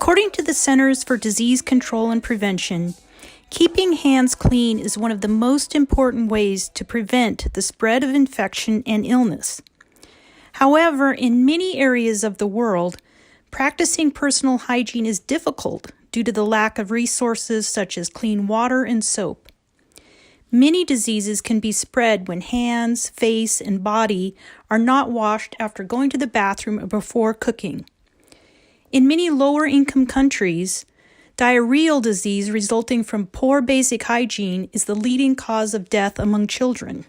According to the Centers for Disease Control and Prevention, keeping hands clean is one of the most important ways to prevent the spread of infection and illness. However, in many areas of the world, practicing personal hygiene is difficult due to the lack of resources such as clean water and soap. Many diseases can be spread when hands, face, and body are not washed after going to the bathroom or before cooking. In many lower-income countries, diarrheal disease resulting from poor basic hygiene is the leading cause of death among children.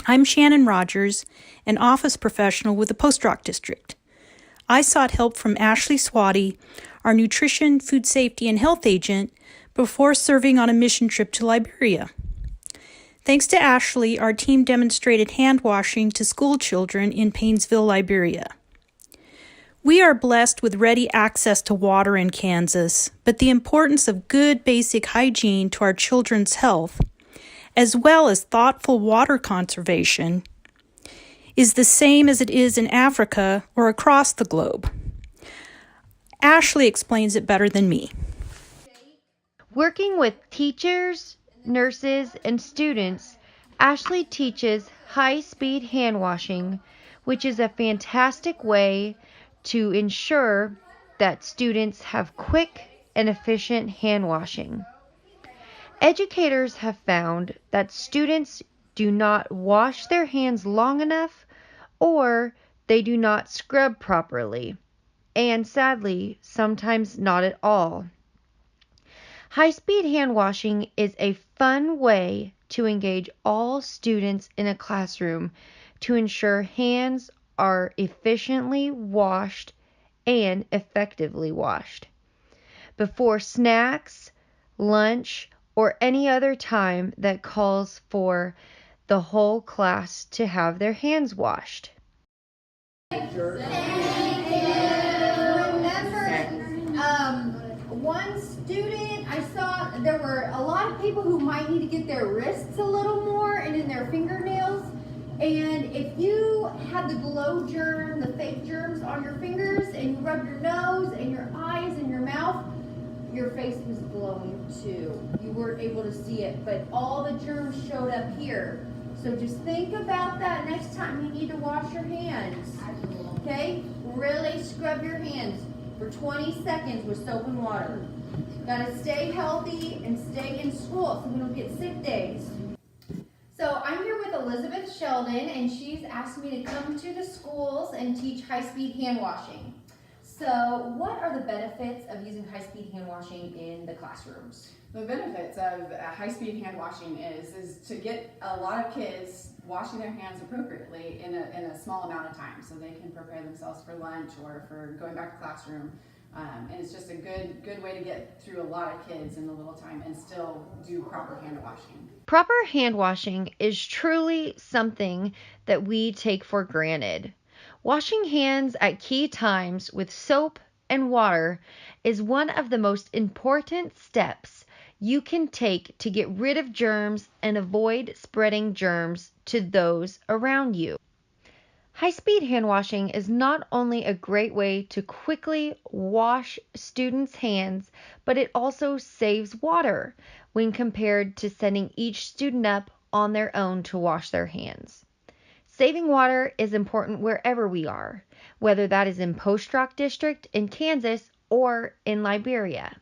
I'm Shannon Rogers, an office professional with the Post Rock District. I sought help from Ashley Svaty, our nutrition, food safety, and health agent, before serving on a mission trip to Liberia. Thanks to Ashley, our team demonstrated hand washing to school children in Painesville, Liberia. We are blessed with ready access to water in Kansas, but the importance of good basic hygiene to our children's health, as well as thoughtful water conservation, is the same as it is in Africa or across the globe. Ashley explains it better than me. Working with teachers, nurses, and students, Ashley teaches high-speed hand washing, which is a fantastic way to ensure that students have quick and efficient hand washing. Educators have found that students do not wash their hands long enough or they do not scrub properly, and sadly, sometimes not at all. High-speed hand washing is a fun way to engage all students in a classroom to ensure hands are efficiently washed and effectively washed before snacks, lunch, or any other time that calls for the whole class to have their hands washed. Remember, one student, I saw there were a lot of people who might need to get their wrists a little more and in their fingernails. And if you had the glow germ, the fake germs on your fingers, and you rubbed your nose and your eyes and your mouth, your face was glowing too. You weren't able to see it, but all the germs showed up here. So just think about that next time you need to wash your hands. Okay? Really scrub your hands for 20 seconds with soap and water. Gotta stay healthy and stay in school so we don't get sick days. So I'm here with Elizabeth Sheldon, and she's asked me to come to the schools and teach high-speed hand washing. So what are the benefits of using high-speed hand washing in the classrooms? The benefits of high-speed hand washing is to get a lot of kids washing their hands appropriately in a small amount of time, so they can prepare themselves for lunch or for going back to classroom. And it's just a good way to get through a lot of kids in a little time and still do proper hand washing. Proper hand washing is truly something that we take for granted. Washing hands at key times with soap and water is one of the most important steps you can take to get rid of germs and avoid spreading germs to those around you. High-speed hand washing is not only a great way to quickly wash students' hands, but it also saves water when compared to sending each student up on their own to wash their hands. Saving water is important wherever we are, whether that is in Post Rock District in Kansas or in Liberia.